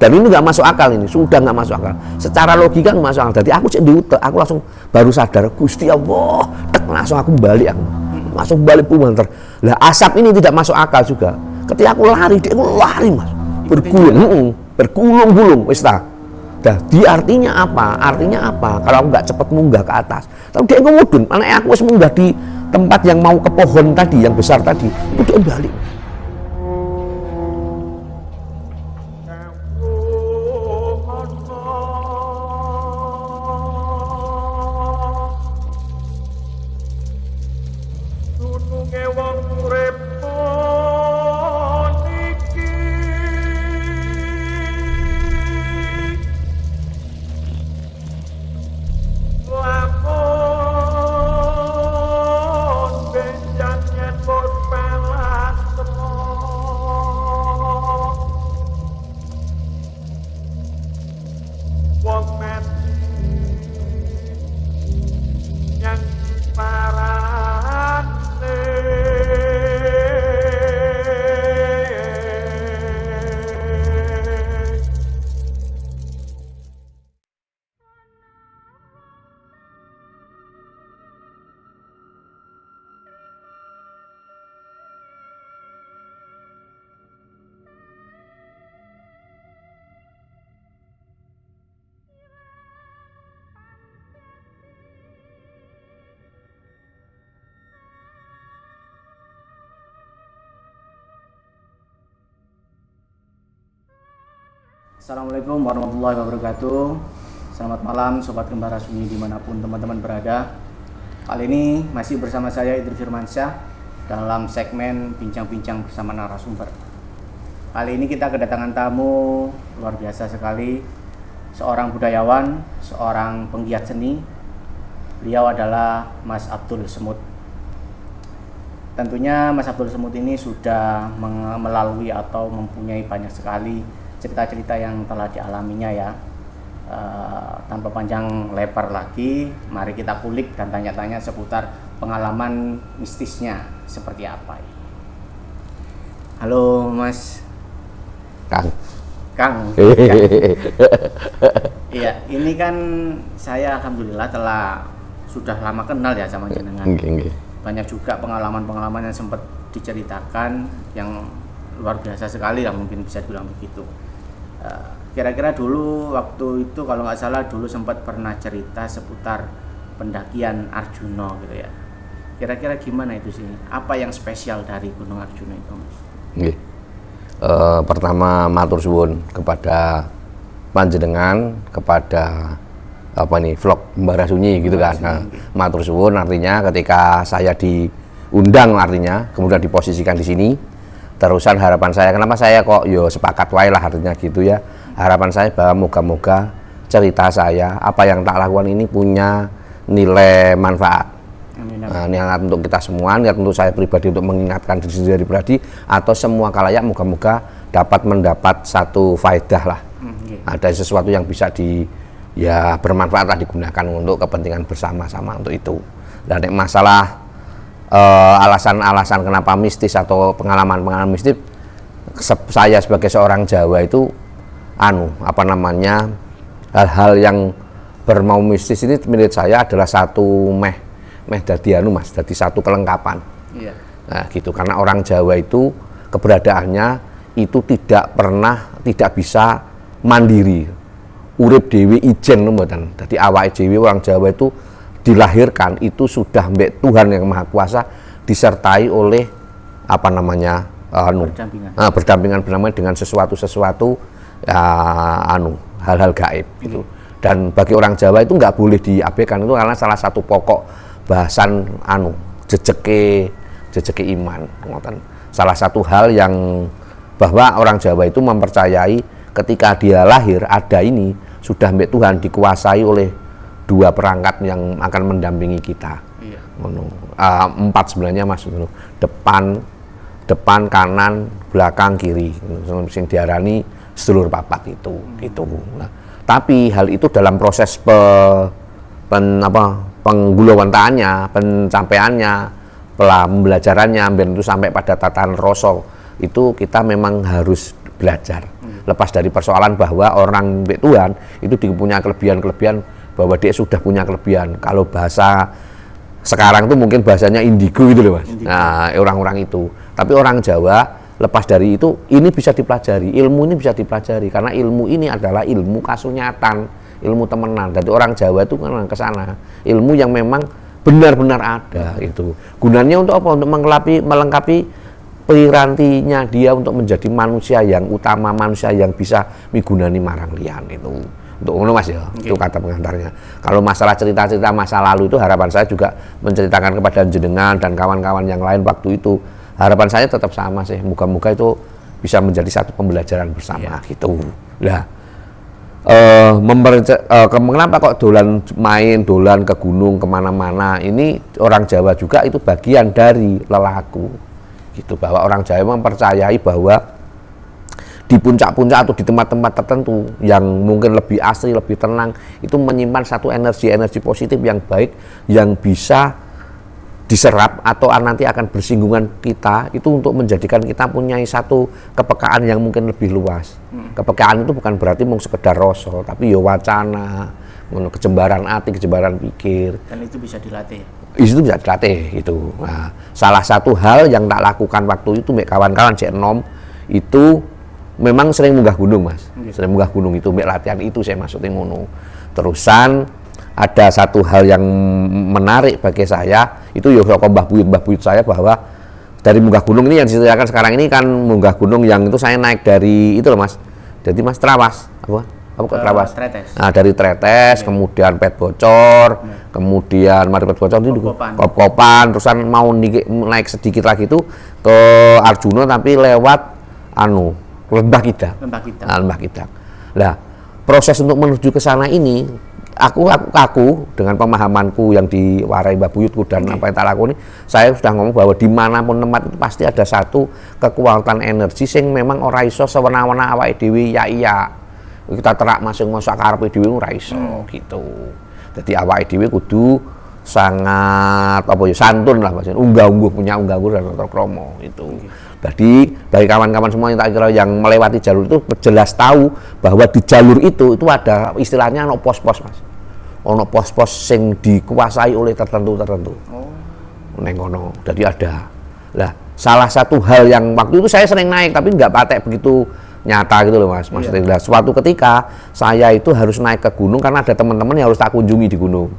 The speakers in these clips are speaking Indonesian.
Dan ini nggak masuk akal, ini sudah nggak masuk akal. Secara logika nggak masuk akal. Jadi aku cek diutek, aku langsung baru sadar, Gusti Allah, tek, langsung aku balik, langsung balik pumanter. Lah asap ini tidak masuk akal juga. Ketika aku lari, dia lari mas, bergulung-gulung, wis ta. Jadi artinya apa? Artinya apa? Kalau aku nggak cepat munggah ke atas, tapi dia ngomudun, karena aku wis munggah di tempat yang mau ke pohon tadi, yang besar tadi, itu dia balik. Assalamualaikum warahmatullahi wabarakatuh. Selamat malam Sobat Kembara Sunyi dimanapun teman-teman berada. Kali ini masih bersama saya Idri Firmansyah dalam segmen Bincang-Bincang bersama narasumber. Kali ini kita kedatangan tamu luar biasa sekali, seorang budayawan, seorang penggiat seni. Beliau adalah Mas Abdul Semut. Tentunya Mas Abdul Semut ini sudah melalui atau mempunyai banyak sekali cerita-cerita yang telah dialaminya ya. Tanpa panjang lebar lagi, mari kita kulik dan tanya-tanya seputar pengalaman mistisnya seperti apa. Halo Mas Kang. Iya, ini kan saya alhamdulillah sudah lama kenal ya sama jenengan. Banyak juga pengalaman-pengalaman yang sempat diceritakan yang luar biasa sekali lah, mungkin bisa dibilang begitu. Kira-kira dulu waktu itu kalau nggak salah dulu sempat pernah cerita seputar pendakian Arjuna gitu ya. Kira-kira gimana itu sih? Apa yang spesial dari Gunung Arjuna itu, Mas? Pertama matur suwun kepada panjenengan, kepada vlog Kembara Sunyi gitu kan. Nah, matur suwun artinya ketika saya diundang artinya kemudian diposisikan di sini. Terusan harapan saya, kenapa saya kok sepakat wae lah artinya gitu ya. Harapan saya bahwa moga-moga cerita saya, apa yang tak lakukan ini punya nilai manfaat. Niat untuk kita semua, niat untuk saya pribadi untuk mengingatkan diri sendiri pribadi atau semua khalayak moga-moga dapat mendapat satu faedah lah. Ada sesuatu yang bisa bermanfaat lah digunakan untuk kepentingan bersama-sama untuk itu. Dan masalah alasan-alasan kenapa mistis atau pengalaman-pengalaman mistis, saya sebagai seorang Jawa itu hal-hal yang bermau mistis ini menurut saya adalah satu jadi satu kelengkapan. Iya. Nah gitu, karena orang Jawa itu keberadaannya itu tidak bisa mandiri, urip dewi ijen mboten. Dadi awake dhewe orang Jawa itu dilahirkan itu sudah mbek Tuhan yang Maha Kuasa disertai oleh berdampingan dengan sesuatu hal-hal gaib gitu. Dan bagi orang Jawa itu nggak boleh diabaikan itu karena salah satu pokok bahasan jejeke iman. Salah satu hal yang bahwa orang Jawa itu mempercayai ketika dia lahir ada ini sudah mbek Tuhan dikuasai oleh dua perangkat yang akan mendampingi kita. Iya. 4 sebenarnya Mas, depan, kanan, belakang, kiri. Sing diarani sedulur papat itu. Gitu. Nah, tapi hal itu dalam proses penggulawantaannya, pencapaiannya, pembelajarannya, itu sampai pada tatanan rasa itu kita memang harus belajar. Lepas dari persoalan bahwa orang Tuhan itu punya kelebihan-kelebihan, bahwa dia sudah punya kelebihan. Kalau bahasa sekarang tuh mungkin bahasanya indigo gitu loh Mas. Indigo. Nah, orang-orang itu. Tapi orang Jawa lepas dari itu, ini bisa dipelajari, ilmu ini bisa dipelajari karena ilmu ini adalah ilmu kasunyatan, ilmu temenan. Jadi orang Jawa itu kan ke sana, ilmu yang memang benar-benar ada itu. Gunanya untuk apa? Untuk melengkapi pirantinya dia untuk menjadi manusia yang utama, manusia yang bisa migunani marang liyan itu. Untuk ngono Mas ya, itu kata pengantarnya. Kalau masalah cerita-cerita masa lalu itu harapan saya juga menceritakan kepada jenengan dan kawan-kawan yang lain waktu itu. Harapan saya tetap sama sih, moga-moga itu bisa menjadi satu pembelajaran bersama gitu. Nah, kenapa kok dolan ke gunung kemana-mana, ini orang Jawa juga itu bagian dari lelaku gitu, bahwa orang Jawa mempercayai bahwa di puncak-puncak atau di tempat-tempat tertentu yang mungkin lebih asri, lebih tenang, itu menyimpan satu energi positif yang baik yang bisa diserap atau nanti akan bersinggungan kita itu untuk menjadikan kita punya satu kepekaan yang mungkin lebih luas. Kepekaan itu bukan berarti mau sekedar rasa, tapi ya wacana, kejembaran hati, kejembaran pikir. Dan itu bisa dilatih. Itu bisa dilatih gitu. Nah, salah satu hal yang tak lakukan waktu itu kawan-kawan cek enom itu memang sering munggah gunung Mas. Sering munggah gunung itu latihan itu saya maksudnya ngono. Terusan ada satu hal yang menarik bagi saya itu ya mbah buyut saya bahwa dari munggah gunung ini yang diceritakan sekarang ini kan munggah gunung yang itu saya naik dari itu loh Mas. Jadi Mas Trawas apa Trawas? Tretes. Nah, dari Tretes kemudian Pet Bocor, kemudian mari Pet Bocor itu Kop-Kopan, terusan mau naik sedikit lagi itu ke Arjuna tapi lewat Lembah Kidang. Lembah Kidang. Nah, proses untuk menuju ke sana ini aku dengan pemahamanku yang diwarai Mbah Buyutku dan apa yang tak lakoni, saya sudah ngomong bahwa dimanapun tempat itu pasti ada satu kekuatan energi sing memang ora iso sewana-wana awake dhewe iya. Kita terak masing-masing karepe dhewe ora iso gitu. Jadi awake dhewe kudu sangat santun lah Mas. Unggah-ungguh punya unggah-ungguh dan tata krama itu. Jadi bagi kawan-kawan semua yang tak kira yang melewati jalur itu jelas tahu bahwa di jalur itu ada istilahnya pos-pos Mas. Ono pos-pos sing dikuasai oleh tertentu. Neng kono. Jadi ada. Lah, salah satu hal yang waktu itu saya sering naik tapi nggak patek begitu nyata gitu loh Mas. Maksudnya suatu ketika saya itu harus naik ke gunung karena ada teman-teman yang harus tak kunjungi di gunung.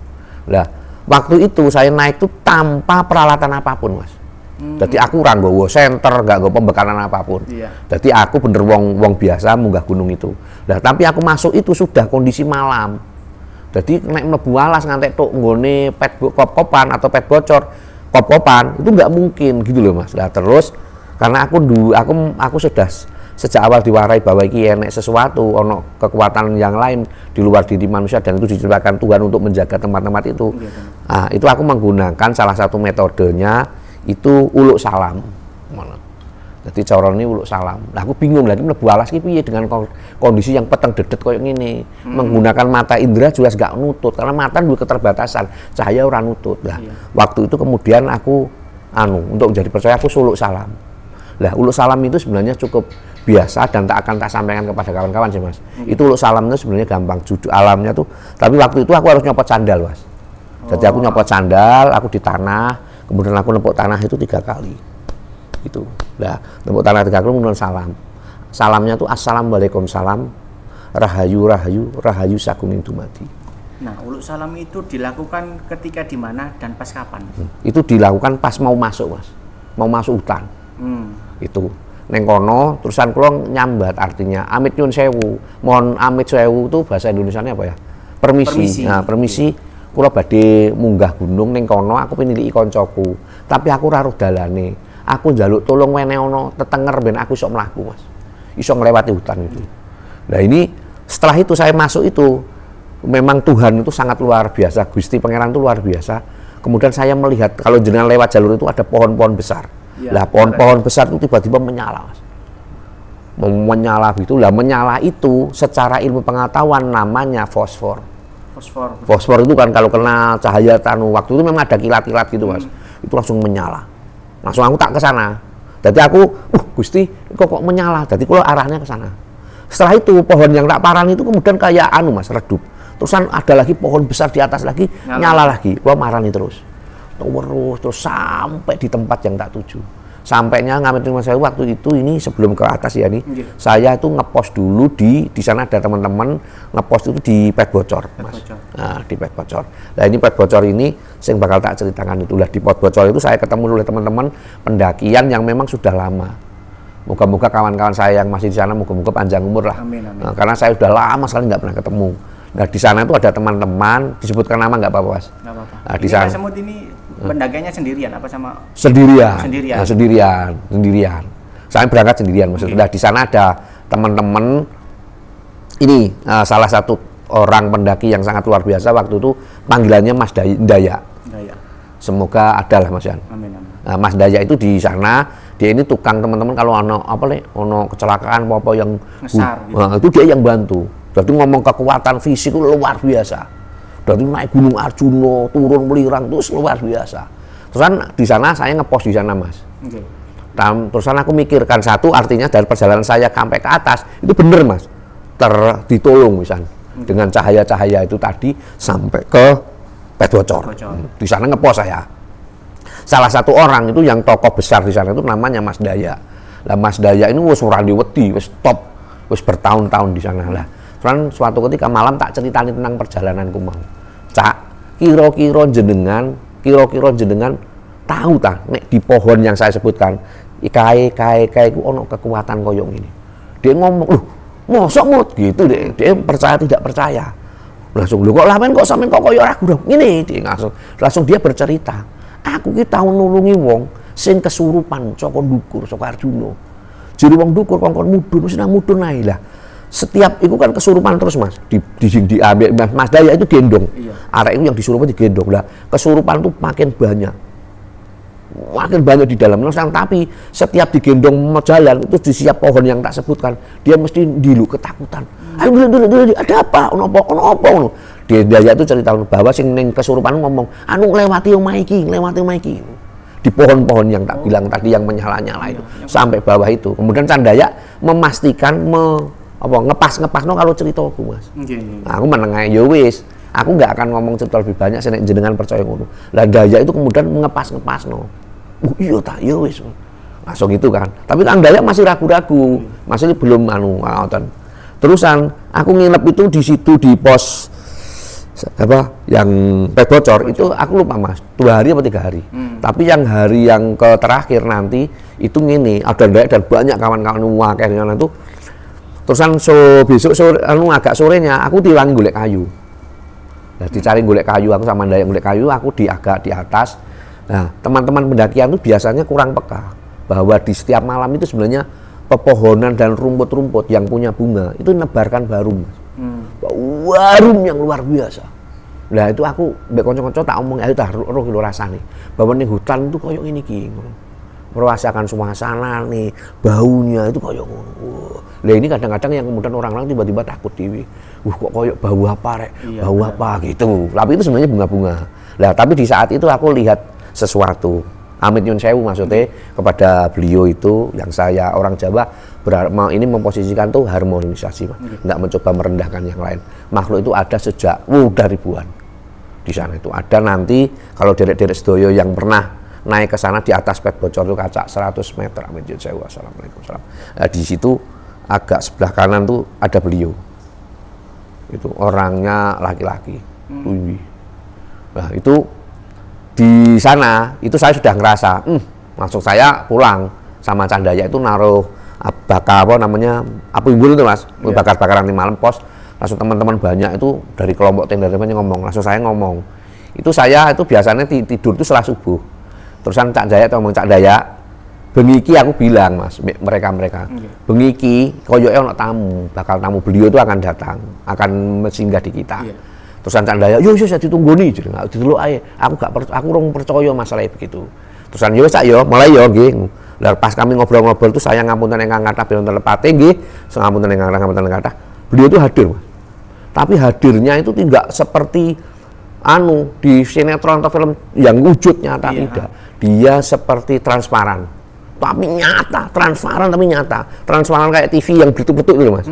Lah, waktu itu saya naik tuh tanpa peralatan apapun Mas. Jadi aku ora nggawa senter, nggak nggawa pembekalan apapun. Jadi aku bener wong biasa munggah gunung itu. Nah, tapi aku masuk itu sudah kondisi malam. Jadi nek mlebu alas ngantek tok nggone kop-kopan atau pet bocor, kop-kopan itu nggak mungkin gitu loh Mas. Nah, terus karena aku sudah sejak awal diwarai bahwa iki enek sesuatu, ono kekuatan yang lain di luar diri manusia dan itu diciptakan Tuhan untuk menjaga tempat-tempat itu. Nah, itu aku menggunakan salah satu metodenya itu uluk salam. Jadi carane uluk salam. Nah, aku bingung lagi mlebu alas iki piye dengan kondisi yang peteng dedet koyo ngene. Menggunakan mata indera jelas gak nutut karena mata duwe keterbatasan, cahaya ora nutut. Nah, waktu itu kemudian aku untuk menjadi percaya aku uluk salam. Lah, uluk salam itu sebenarnya cukup biasa dan tak akan sampaikan kepada kawan-kawan sih Mas. Itu uluk salam itu sebenarnya gampang, jujur alamnya tuh. Tapi waktu itu aku harus nyopot sandal Mas. Jadi aku nyopot sandal, aku di tanah, kemudian aku nempuk tanah itu 3 kali. Gitu. Nah, nempuk tanah 3 kali kemudian salam. Salamnya tuh assalamualaikum salam, rahayu sakuning dumadi. Nah, uluk salam itu dilakukan ketika di mana dan pas kapan? Itu dilakukan pas mau masuk Mas. Mau masuk hutan. Itu neng kono terusan kula nyambat artinya amit nyun sewu. Mohon amit sewu itu bahasa Indonesianya apa ya? Permisi. Nah, permisi kula badhe munggah gunung ning kono aku peniliki koncoku. Tapi aku ora roh dalane. Aku njaluk tolong wene ana tetenger ben aku iso mlaku, Mas. Iso nglewati hutan itu. Nah, ini setelah itu saya masuk itu memang Tuhan itu sangat luar biasa. Gusti Pangeran itu luar biasa. Kemudian saya melihat kalau jenengan lewat jalur itu ada pohon-pohon besar. Lah pohon-pohon besar itu tiba-tiba menyala, Mas. Menyala begitu. Lah menyala itu secara ilmu pengetahuan namanya fosfor. Fosfor itu kan kalau kena cahaya waktu itu memang ada kilat-kilat gitu, Mas. Itu langsung menyala. Langsung aku tak ke sana. Jadi aku, Gusti, kok menyala. Jadi kalau arahnya ke sana. Setelah itu pohon yang tak parani itu kemudian kayak anu Mas, redup. Terusan ada lagi pohon besar di atas lagi, nyala lagi, gua marani terus sampai di tempat yang tak tuju. Sampainya Ngamet Nyuwun Sewu waktu itu ini sebelum ke atas ya nih, saya itu ngepost dulu di sana ada teman-teman ngepost itu di Pet Bocor, Mas. Nah, di Pet Bocor. Nah, ini Pet Bocor ini yang bakal tak ceritakan itu. Lah di Pet Bocor itu saya ketemu oleh teman-teman pendakian yang memang sudah lama. Moga-moga kawan-kawan saya yang masih di sana moga-moga panjang umur lah. Amin, amin. Nah, karena saya sudah lama sekali nggak pernah ketemu. Nah, di sana itu ada teman-teman, disebutkan nama nggak apa-apa, Mas? Nggak apa-apa. Nah, di Ini sana Pak Semut ini pendakiannya sendirian apa sama? sendirian. Sendirian. Nah, sendirian. Saya berangkat sendirian maksudnya. Nah, di sana ada teman-teman ini salah satu orang pendaki yang sangat luar biasa waktu itu panggilannya Mas Daya. Semoga ada lah Mas Yan. Amin, amin. Nah, Mas Daya itu di sana, dia ini tukang teman-teman kalau ono kecelakaan apa yang ngesar gitu. Nah, itu dia yang bantu. Jadi ngomong kekuatan fisik itu luar biasa. Dari naik Gunung Arjuna, turun Melirang terus luar biasa. Terusan di sana saya ngepost di sana Mas. Okay. Terusan aku mikirkan satu artinya dari perjalanan saya sampai ke atas itu bener Mas. Ditolong misalnya dengan cahaya-cahaya itu tadi sampai ke Pet Bocor. Di sana ngepost saya. Salah satu orang itu yang tokoh besar di sana itu namanya Mas Daya. Lah Mas Daya ini wis ora wedi, wis top, wis bertahun-tahun di sana lah. Terus suatu ketika malam tak ceritani tentang perjalananku mau. Cak, kira-kira jenengan tahu ta nek di pohon yang saya sebutkan kae iku ono kekuatan koyo ngene. Dia ngomong, "Loh, mosok mut?" gitu deh. Dia percaya tidak percaya. Langsung, "Lho kok lamen kok sampean kok koyo ragu?" Ngene dia langsung dia bercerita. Aku ki tau nulungi wong sing kesurupan saka ndukur, saka Arjuna. Jere wong ndukur kongkon mudhun, wis nang mudhun ae lah. Setiap itu kan kesurupan terus Mas, diambil Mas Daya itu gendong. Iya. Arek itu yang disurupan digendong lah. Kesurupan tuh makin banyak di dalam nang tapi setiap digendong mau jalan itu di siap pohon yang tak sebutkan dia mesti dilu ketakutan. Ayo dulu ada apa? Ono apa? Dia Daya itu cerita bahwa sing ning kesurupan ngomong, "Anu lewati omah iki." Di pohon-pohon yang tak bilang tadi yang menyala-nyala itu sampai bawah itu. Kemudian Candaya memastikan ngepas no kalau cerita aku Mas. Nah, aku menengah ya wis. Aku nggak akan ngomong cerita lebih banyak sing jenengan percaya ngono. Lah Daya itu kemudian ngepas no. Iya tak, ya wis. Langsung itu kan. Tapi Kang Daya masih ragu-ragu. Masih belum ngoten. Terusan aku nginep itu di situ di pos yang Pet Bocor itu aku lupa Mas 2 hari atau 3 hari. Tapi yang hari yang ke terakhir nanti itu ngene ada Daya dan banyak kawan-kawan akeh dengan itu. Terusan besok sore agak sorenya aku diwangi golek kayu. Nah, dicari golek kayu aku sama Daya golek kayu aku agak di atas. Nah, teman-teman pendakian itu biasanya kurang peka bahwa di setiap malam itu sebenarnya pepohonan dan rumput-rumput yang punya bunga itu nebarkan harum. Harum yang luar biasa. Nah, itu aku mbek kanca-kanca tak omong ayo tak roh lho rasane bahwa ning hutan itu koyo ngene iki. Merasakan suasana nih, baunya itu koyo ngono. Lah ini kadang-kadang yang kemudian orang-orang tiba-tiba takut dewi. Kok koyo bau apa rek? Iya, bau apa gitu. Tapi itu sebenarnya bunga-bunga. Lah tapi di saat itu aku lihat sesuatu. Ngamet Nyuwun Sewu maksudnya kepada beliau itu yang saya orang Jawa ini memposisikan tuh harmonisasi, nggak mencoba merendahkan yang lain. Makhluk itu ada sejak udah ribuan di sana itu ada nanti kalau derek-derek sedoyo yang pernah naik ke sana di atas Pet Bocor itu kaca 100 meter. Ngamet Nyuwun Sewu. Assalamualaikum. Nah, di situ agak sebelah kanan tuh ada beliau. Itu orangnya laki-laki, tinggi. Nah itu di sana itu saya sudah ngerasa, langsung saya pulang sama Candaya itu naruh bakar api unggun itu Mas, bakar-bakaran di malam pos. Langsung teman-teman banyak itu dari kelompok tenda-tenda ngomong, langsung saya ngomong. Itu saya itu biasanya tidur itu setelah subuh. Terusan Candaya atau ngomong Candaya, bengiki aku bilang Mas, mereka bengiki koyoke ono tamu, bakal tamu beliau itu akan datang, akan singgah di kita. Terusan Candaya, yo saya ditunggoni jeneng diteluk ae. Aku rong percaya masalah begitu. Terusan yo sak yo, mulai yo nggih. Lah pas kami ngobrol-ngobrol itu saya ngapunten ingkang kathah bilih telepati nggih, ngapunten ingkang kathah. Beliau itu hadir, Mas. Tapi hadirnya itu tidak seperti di sinetron atau film yang wujud nyata tidak. Dia seperti transparan. Tapi nyata, transparan tapi nyata. Transparan kayak TV yang betul-betul itu Mas.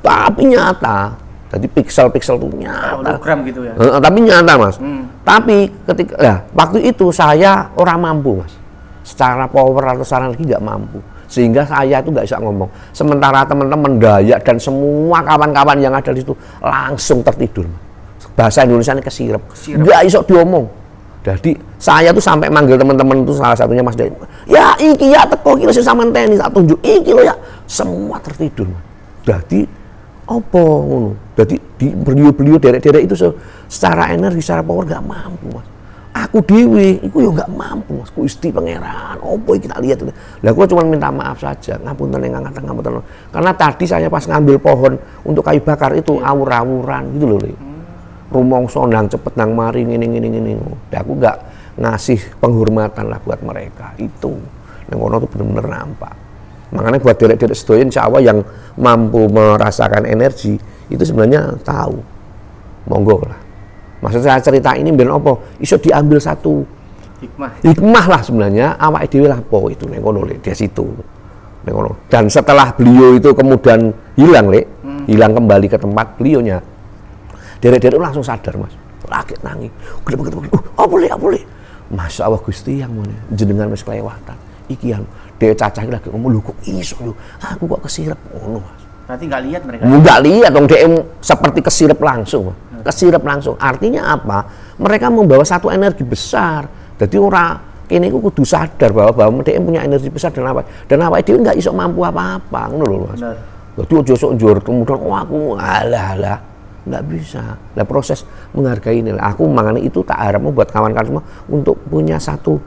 tapi nyata. Jadi piksel-piksel itu nyata. Hologram gitu ya. Tapi nyata, Mas. Tapi ketika waktu itu saya orang mampu, Mas. Secara power atau secara energi nggak mampu. Sehingga saya itu nggak bisa ngomong. Sementara teman-teman Dayak dan semua kawan-kawan yang ada di situ langsung tertidur. Bahasa Indonesia ini kesirep. Nggak bisa diomong. Jadi saya tuh sampai manggil teman-teman itu, salah satunya Mas Dayak. Ya iki ya teko iki sing sampean teni tak tunjuk iki lho ya. Semua tertidur. Jadi apa ngono? Jadi di beliau-beliau derek-derek itu secara energi, secara power gak mampu, Mas. Aku dewe, iku yo gak mampu, Mas. Gusti Pangeran, apa iki tak lihat. Lah aku cuma minta maaf saja, ngapunten ngangatan ngapunten. Karena tadi saya pas ngambil pohon untuk kayu bakar itu awur-awuran gitu loh, Le. Rumongso nang cepet nang mari ngene. Lah aku gak ngasih penghormatan lah buat mereka. Itu nang kono tuh bener-bener nampak. Makanya buat derek-derek sedaya insya Allah yang mampu merasakan energi itu sebenarnya tahu, monggo lah. Maksud saya cerita ini ben apa? Iso diambil satu hikmah lah sebenarnya awake dhewe lah apa itu ning kono Le, di situ. Ning kono. Dan setelah beliau itu kemudian hilang Le, hilang kembali ke tempat beliaunya. Derek-derek langsung sadar, Mas. Lagi nangis. Apa Le? Masya Allah Gusti yang mana jenengan wis kelewatan. Iki yang dia cacah lagi ngomong, lu kok iso lu, aku kok kesirep ngono, Mas. Berarti nggak lihat mereka? Nggak lihat dong, dia seperti kesirep langsung, kesirep langsung. Artinya apa? Mereka membawa satu energi besar. Jadi orang kini aku kudu sadar bahwa dia punya energi besar dan apa dia nggak iso mampu apa-apa, ngono loh, Mas. Jadi ojo sok njur kemudian aku alah nggak bisa. Nah proses menghargai ini lah. Aku makanya itu tak harap buat kawan-kawan semua untuk punya satu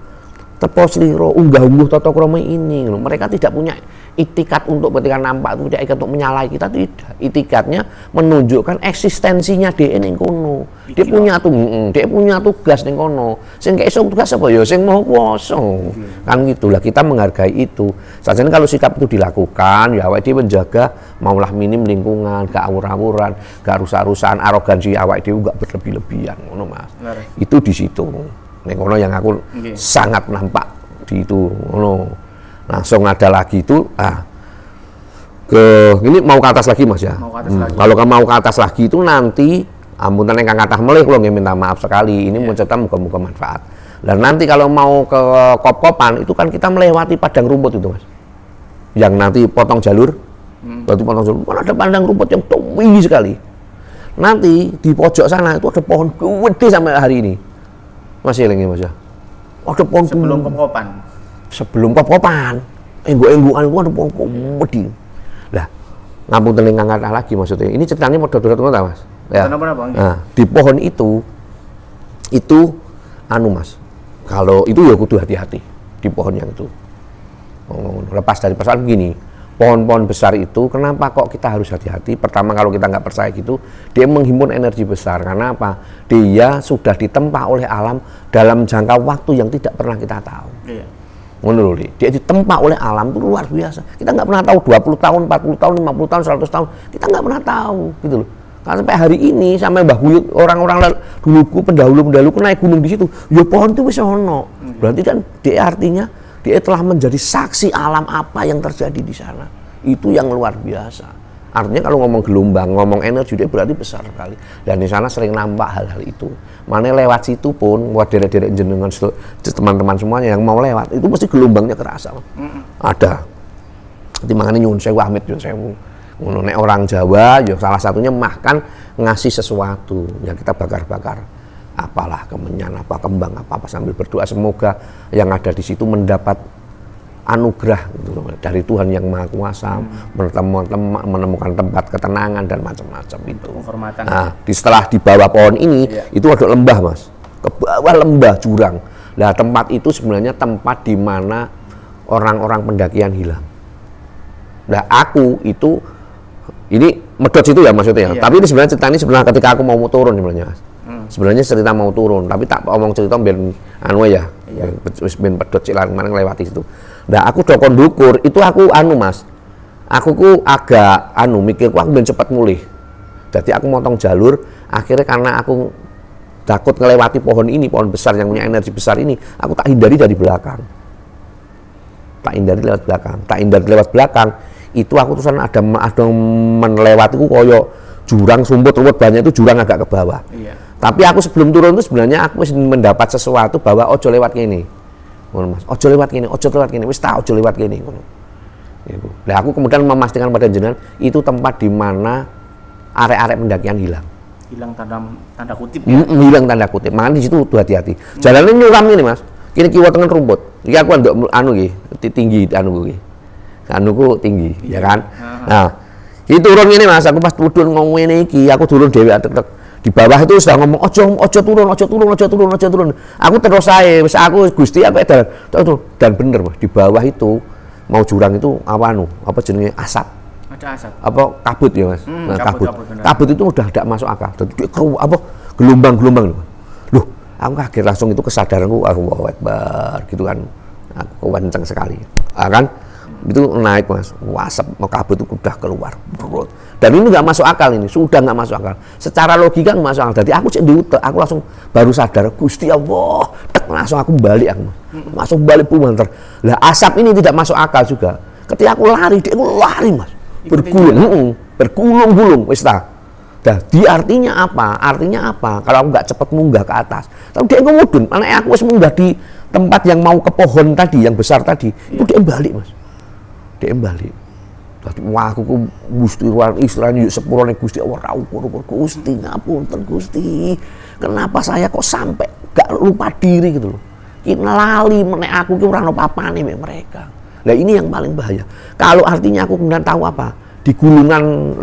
tepos liro unggah-ungguh tata krama ini loh. Mereka tidak punya itikat untuk ketika nampak itu tidak itikat untuk menyalahi kita, tidak. Itikatnya menunjukkan eksistensinya dia ning kono. Dia punya tugas ning kono. Sing kek iso tugas apa ya sing mau kuwasa. Kan gitulah kita menghargai itu. Sajane kalau sikap itu dilakukan ya awake dhewe menjaga maulah minim lingkungan, gak awur-awuran, gak rusak-rusakan, arogansi awake dhewe gak berlebih-lebihan ngono, Mas. Itu di situ. Ning kono yang aku sangat nampak di itu ngono. Langsung ada lagi itu ini mau ke atas lagi, Mas ya. Kalau kamu mau ke atas lagi itu nanti ampunten ingkang kathah melih kula minta maaf sekali. Ini muncul muga-muga manfaat. Dan nanti kalau mau ke Kop-Kopan itu kan kita melewati padang rumput itu, Mas. Yang nanti potong jalur. Berarti potong jalur. Kan ada padang rumput yang tinggi sekali. Nanti di pojok sana itu ada pohon gede sampai hari ini. Masih lagi, Mas ya. Ada pohon sebelum Kop-Kopan. Sebelum Kop-Kopan. Engguk-enggukan itu ada pohon gede. Lah, ngapunten ingkang kathah lagi maksudnya. Ini ceritanya model-model ngono ta, Mas? Ya. Nah, di pohon itu Mas. Kalau itu ya kudu hati-hati di pohon yang itu. Lepas dari persoalan begini. Pohon-pohon besar itu, kenapa kok kita harus hati-hati? Pertama kalau kita nggak percaya gitu, dia menghimpun energi besar. Karena apa? Dia sudah ditempa oleh alam dalam jangka waktu yang tidak pernah kita tahu. Menurut dia ditempa oleh alam itu luar biasa. Kita nggak pernah tahu 20 tahun, 40 tahun, 50 tahun, 100 tahun. Kita nggak pernah tahu gitu loh. Karena sampai hari ini, sampai Mbah Buyut, orang-orang duluku, pendahulu-pendahuluku naik gunung di situ, ya pohon itu bisa ono. Berarti kan dia artinya dia telah menjadi saksi alam apa yang terjadi di sana. Itu yang luar biasa. Artinya kalau ngomong gelombang, ngomong energi, dia berarti besar sekali. Dan di sana sering nampak hal-hal itu. Mana lewat situ pun, buat derek-derek jenengan teman-teman semuanya yang mau lewat, itu mesti gelombangnya kerasa. Ada. Jadi makanya nyun sewu, Amit nyun sewu. Nek orang Jawa, ya salah satunya makan ngasih sesuatu yang kita bakar-bakar. Apalah kemenyan, apa kembang, apa sambil berdoa semoga yang ada di situ mendapat anugerah gitu, dari Tuhan yang Maha Kuasa, menemukan tempat ketenangan dan macam-macam itu. Nah, setelah di bawah pohon ini itu ada lembah, Mas, ke bawah lembah jurang. Nah tempat itu sebenarnya tempat di mana orang-orang pendakian hilang. Nah aku itu ini medot situ ya maksudnya. Tapi ini sebenarnya cerita ini sebenarnya ketika aku mau turun sebenarnya, Mas. Sebenarnya cerita mau turun, tapi tak omong cerita ben anu ya, wis ben pedot cilan kemarin nglewati situ. Nah, aku dokon dukur, itu aku anu, Mas. Aku ku agak anu mikirku aku ben cepet mulih. Jadi aku motong jalur, akhirnya karena aku takut ngelewati pohon ini, pohon besar yang punya energi besar ini, aku tak hindari dari belakang. Tak hindari lewat belakang. itu aku terusan ada melewati ku koyo jurang sumput ruwet banyak itu jurang agak ke bawah. Iya. Tapi aku sebelum turun itu sebenarnya aku mendapat sesuatu bahwa ojo lewat kene. Ngono Mas. Ojo lewat kene, wis tak ojo lewat kene ngono. Gitu. Nah, aku kemudian memastikan pada jenengan itu tempat di mana arek-arek pendakian hilang. Hilang tanda kutip ya. Hilang tanda kutip. Makanya di situ kudu hati-hati. Jalannya nyuram ini Mas. Kini kiwa tengah rumput. Iki aku ndok anu iki, tinggi anu iki. Anuku tinggi, ya kan? Nah, ini turun ini Mas, aku pas turun ngomong ini iki, aku turun dewe tek di bawah itu sudah ngomong ojo turun. Aku terus saya, aku Gusti apa dan bener Mas, di bawah itu mau jurang itu apa jenenge asap. Ada asap. Apa kabut ya Mas? Nah, kabut itu udah tidak masuk akal. Jadi apa gelombang-gelombang loh. Aku kaget langsung itu kesadaranku, Allahu Akbar gitu kan. Aku kencang sekali. Kan? Itu naik Mas, asap kabut itu udah keluar, dan ini nggak masuk akal, ini sudah nggak masuk akal, secara logika nggak masuk akal. Jadi aku cek diutek, aku langsung baru sadar, Gusti Allah, langsung aku balik, masuk balik pumanter. Lah asap ini tidak masuk akal juga. Ketika aku lari, dia lari Mas, bergulung-gulung, wis ta. Jadi artinya apa? Kalau aku nggak cepat munggah ke atas, tapi dia ngomudun, mana aku wis munggah di tempat yang mau ke pohon tadi, yang besar tadi, itu dia balik Mas. Dia balik. Wah aku ku Gusti istilahnya sepurane Gusti Allah ra ukur Gusti ngapunten Gusti. Kenapa saya kok sampai gak lupa diri gitu loh. Ki lali menek aku ki ora ono papane mek mereka. Nah ini yang paling bahaya. Kalau artinya aku kemudian tahu apa? Di gulungan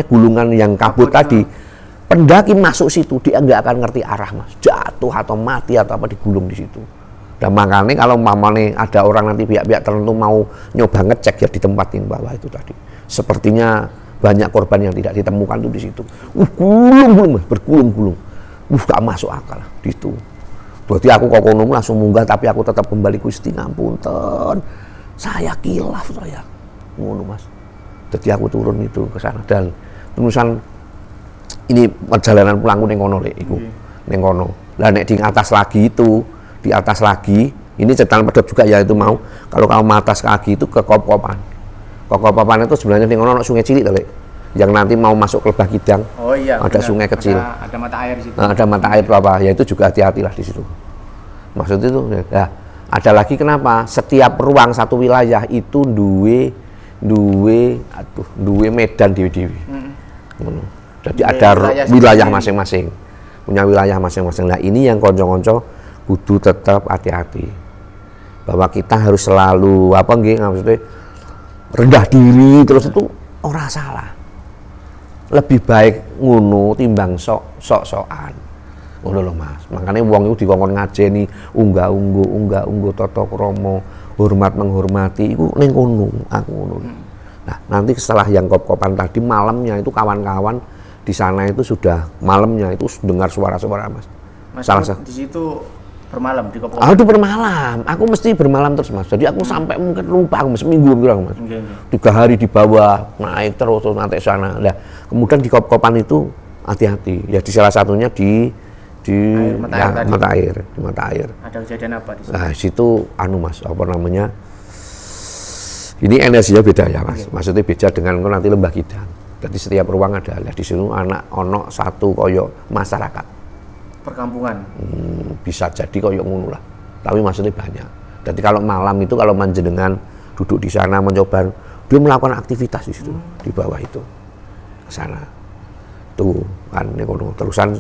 gulungan yang kabut tadi, pendaki masuk situ dia nggak akan ngerti arah Mas. Jatuh atau mati atau apa digulung di situ. Dan makanya kalau mamane ada orang nanti pihak-pihak tertentu mau nyoba ngecek ya ditempatin bawah itu tadi. Sepertinya banyak korban yang tidak ditemukan tuh di situ. Gulung-gulung Mas, bergulung-gulung. Gak masuk akal gitu. Berarti aku kok kono langsung munggah tapi aku tetap kembali Gusti ngapunten. Saya kilaf saya. Ngono Mas. Jadi aku turun itu ke sana dan terusan ini perjalanan pulangku ning kono lek iku. Ning kono. Lah nek di atas lagi, ini cetan pedot juga ya itu mau. Kalau kamu atas lagi itu ke Kop-Kopan. Kop-Kopan itu sebenarnya di kono sungai cilik Lek. Yang nanti mau masuk ke Lebah Kidang. Oh iya. Ada benar. Sungai kecil. Ada mata air di situ. Ada mata air apa? Ya itu juga hati-hatilah di situ. Maksud itu ya. Ada lagi kenapa? Setiap ruang satu wilayah itu duwe medan dewi-dewi. Jadi ada wilayah masing-masing. Punya wilayah masing-masing. Nah, ini yang konco-konco kudu tetap hati-hati bahwa kita harus selalu maksudnya rendah diri terus itu ora salah, lebih baik ngono timbang sok-sokan ngono lho Mas. Makanya wong itu dikongkon ngajeni unggah-ungguh tata krama hormat menghormati iku ning kono aku ngono. Nah nanti setelah yang Kop-Kopan tadi malamnya itu kawan-kawan di sana itu sudah malamnya itu dengar suara-suara Mas. Salah satu di situ bermalam di Kop-Kopan. Itu bermalam. Aku mesti bermalam terus Mas. Jadi aku sampai mungkin lupa aku seminggu kurang Mas. 3 hari di bawah naik terus nanti sana. Nah, kemudian di Kop-Kopan itu hati-hati. Ya di salah satunya di mata air. Ada kejadian apa di situ? Nah, situ Mas, ini energinya beda ya Mas. Maksudnya beda dengan nanti Lembah Kidang. Jadi setiap ruang ada. Di sini ono satu koyo masyarakat. Perkampungan. Bisa jadi koyo ngono lah. Tapi maksudnya banyak. Jadi kalau malam itu kalau manjenengan duduk di sana mencoba dia melakukan aktivitas di situ di bawah itu ke sana. Tuh kan ngono. Terusan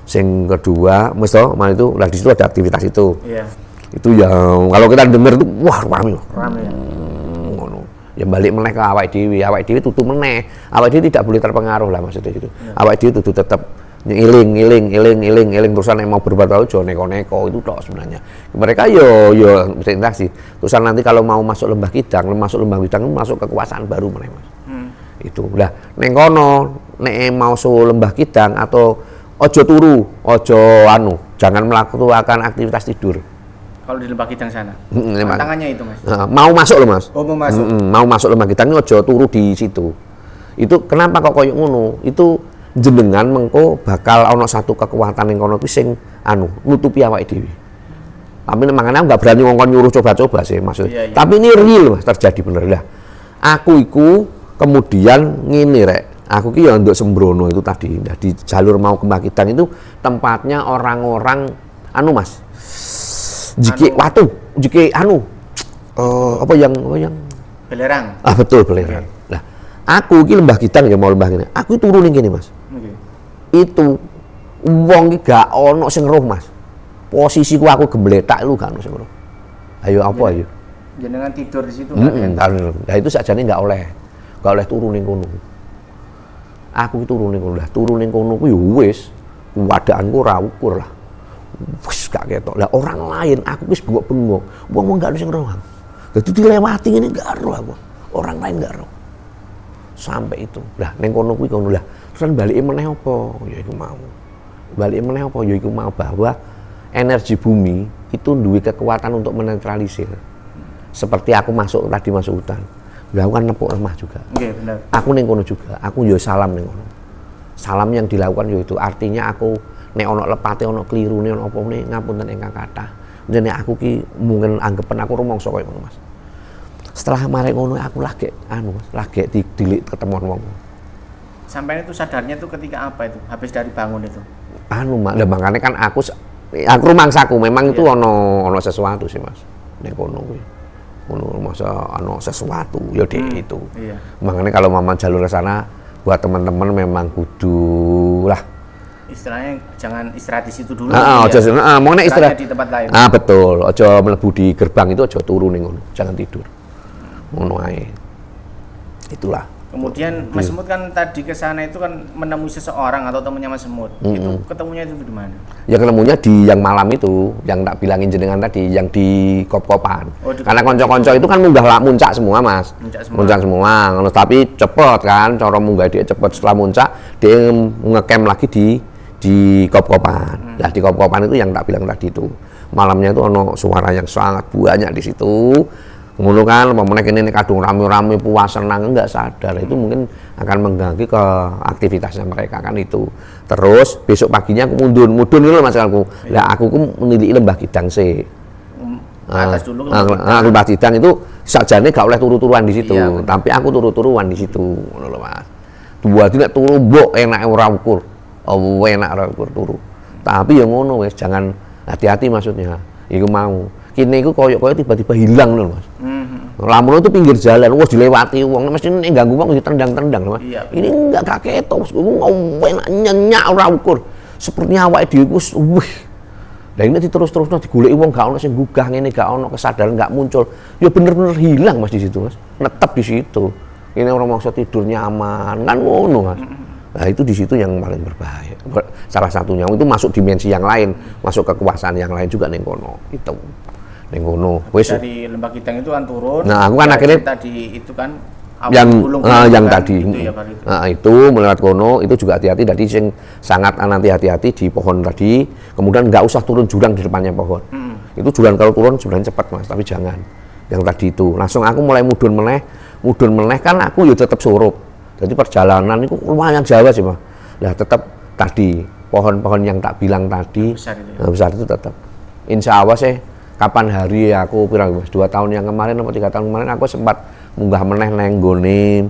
sing kedua mesti itu lah di situ ada aktivitas itu. Iya. Itu yang kalau kita dengar itu wah rame. Ngono. Ya balik meneh ke awake dhewe tutu meneh. Awake dhewe tidak boleh terpengaruh lah maksudnya itu. Ya. Awake dhewe tutu tetap iling terusan yang mau berbuat aja neko-neko itu tok sebenarnya. Mereka yo berinteraksi. Terusan nanti kalau mau masuk Lembah Kidang masuk kekuasaan baru meneh Mas. Itu. Lah ning kono nek mau Lembah Kidang atau ojo turu, jangan melakukan aktivitas tidur. Kalau di Lembah Kidang sana. Tantangannya itu Mas. Mau masuk loh Mas. Oh, mau masuk. Mau masuk Lembah Kidang ojo turu di situ. Itu kenapa kok koyo ngono? Itu jenengan mengko bakal ono satu kekuatan yang kono sing nutupi awake dhewe. Tapi makanya nggak berani ngongkon nyuruh coba-coba sih maksud. Iya. Tapi ini real Mas terjadi bener lah. Aku iku Kemudian ngene rek, aku ki ya nduk sembrono itu tadi. Nah, di jalur mau ke Mbakidang itu tempatnya orang-orang anu Mas. Jiki watu, jiki anu. Apa yang belerang. Ah betul belerang. Nah, aku ki Lembah Kidang ya mau Lembah kene. Aku turun ning kene Mas. Itu wong ki gak ono sing roh Mas. Posisiku aku gembletak lu gak ono sing roh. Ayo apa ayo? Jenengan tidur di situ. Nah itu sakjane gak oleh turun ning kono. Aku turun ning kono lah, turun ning kono ku ya wis wadaanku ora ukur lah. Wis gak ketok. Lah orang lain aku wis bengok-bengok. Wong gak ono sing roh. Dadi dilewati ngene gak roh aku. Orang lain gak roh. Sampai itu. Lah ning kono kuwi kono lah. Terus balike meneh apa? Ya iku mau. Balike meneh apa? Ya iku mau bahwa energi bumi itu duwe kekuatan untuk menetralisir. Seperti aku masuk hutan. Lah aku kan nepuk lemah juga. Nggih, bener. Aku ning kono juga. Aku yo salam ning kono. Salam yang dilakukan yaitu artinya aku nek ono lepate ono klirune ono apa meneh ngapunten ingkang kathah. Nek aku ki mungkin anggapan aku rumangsa koyo ngono Mas. Setelah mari ngono aku lagi Mas, lagi dilik ketemuan wong. Sampai itu sadarnya itu ketika apa itu? Habis dari bangun itu. Mak, makanya kan aku rumangsaku memang itu ono sesuatu sih Mas. Ning kono kuwi. Ono masa ono sesuatu ya itu. Iya. Makanya kalau mama jalur sana buat teman-teman memang kudu lah. Istilahnya jangan istirahat di situ dulu. Mau nek istirahat di tempat lain. Betul. Aja mlebu di gerbang itu aja turu ning ngono. Jangan tidur. Ngono ae. Itulah. Kemudian Mas Semut kan tadi ke sana itu kan menemui seseorang atau temannya Mas Semut. Itu ketemunya itu di mana? Ya ketemunya di yang malam itu, yang tak bilangin jenengan tadi, yang di Kop-Kopan. Karena konco-konco itu kan muncak semua, Mas. Muncak semua. Tapi cepet kan, cara munggah dia cepet. Setelah muncak, dia ngecamp lagi di Kop-Kopan. Nah, di Kop-Kopan itu yang tak bilang tadi itu. Malamnya itu ono suara yang sangat banyak di situ. Ngono kan, pemenang ini kadung rame-rame puas senang enggak sadar itu mungkin akan mengganggu ke aktivitasnya mereka kan itu. Terus besok paginya aku mudun dulu Mas aku. Lah aku meniliki Lembah Kidang sih. Atas dulu Lembah Kidang itu sakjane gak oleh turu-turuan di situ, tapi aku turu-turuan di situ ngono lho Mas. Dua dina turu mbok enake ora ukur. Enak ora ukur turu. Tapi ya ngono wis jangan hati-hati maksudnya. Iku mau. Kini iku koyo tiba-tiba hilang lho Mas. Lamun itu pinggir jalan, wah dilewati wong, mesti ganggu wong ditendang-tendang Mas. Iya. Ini enggak kaketok, enak nyenyak ora ukur. Sepertinya awake dhewe wis wih. Lah ini terus-terusno digoleki wong gak ono sing gugah ngene, gak ono kesadaran, gak muncul. Ya bener-bener hilang Mas di situ Mas. Netep di situ. Ini orang maksud tidur nyaman kan ngono Mas. Nah itu di situ yang paling berbahaya. Salah satunya itu masuk dimensi yang lain, masuk kekuasaan yang lain juga ning kono. Itu. Ning kono. Wis dari Lembah Kidang itu kan turun. Nah, aku kan akhirnya tadi itu kan yang kan, tadi. Itu, ya, nah, itu melewat kono itu juga hati-hati tadi sing sangat nanti hati-hati di pohon tadi. Kemudian nggak usah turun jurang di depannya pohon. Itu jurang kalau turun sebenarnya cepat Mas, tapi jangan. Yang tadi itu. Langsung aku mulai mudun meneh kan aku ya tetap surup. Jadi perjalanan itu lumayan jauh sih Mas. Lah tetap tadi pohon-pohon yang tak bilang tadi besar itu tetap. Insya Allah sih kapan hari aku pirang Mas 2 tahun yang kemarin atau 3 tahun kemarin aku sempat munggah meneh nang nggone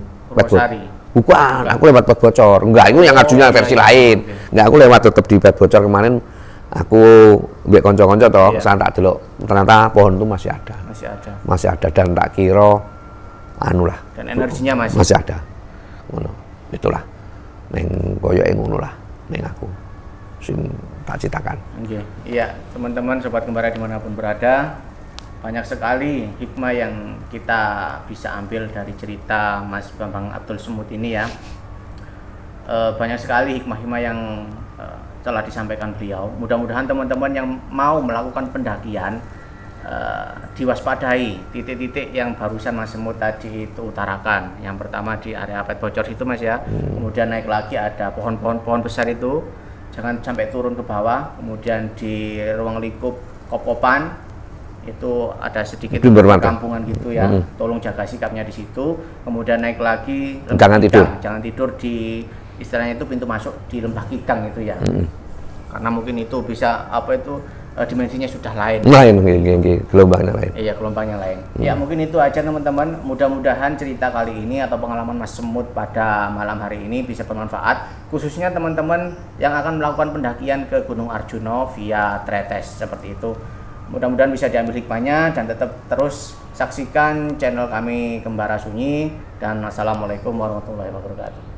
bukan aku lewat Pet Bocor enggak itu yang ngajunya versi lain enggak aku lewat tetap di Pet Bocor kemarin aku mbek kanca-kanca toh saya tak delok ternyata pohon itu masih ada dan tak kira anu lah dan energinya masih ada ngono itulah neng koyoke ngono lah neng aku sing tak citakan. Iya, teman-teman sobat Gembara dimanapun berada, banyak sekali hikmah yang kita bisa ambil dari cerita Mas Bambang Abdul Semut ini ya. Banyak sekali hikmah-hikmah yang telah disampaikan beliau. Mudah-mudahan teman-teman yang mau melakukan pendakian diwaspadai titik-titik yang barusan Mas Semut tadi itu utarakan. Yang pertama di area Pet Bocor itu Mas ya. Kemudian naik lagi ada pohon besar itu. Jangan sampai turun ke bawah. Kemudian di ruang lingkup Kop-Kopan itu ada sedikit perkampungan gitu ya. Tolong jaga sikapnya di situ. Kemudian naik lagi jangan tidur di istilahnya itu pintu masuk di Lembah Kidang itu ya. Karena mungkin itu bisa dimensinya sudah lain. Lain, gelombangnya lain. Iya, gelombangnya lain. Ya mungkin itu aja teman-teman. Mudah-mudahan cerita kali ini atau pengalaman Mas Semut pada malam hari ini bisa bermanfaat, khususnya teman-teman yang akan melakukan pendakian ke Gunung Arjuna via tretes seperti itu. Mudah-mudahan bisa diambil hikmahnya dan tetap terus saksikan channel kami Kembara Sunyi, dan assalamualaikum warahmatullahi wabarakatuh.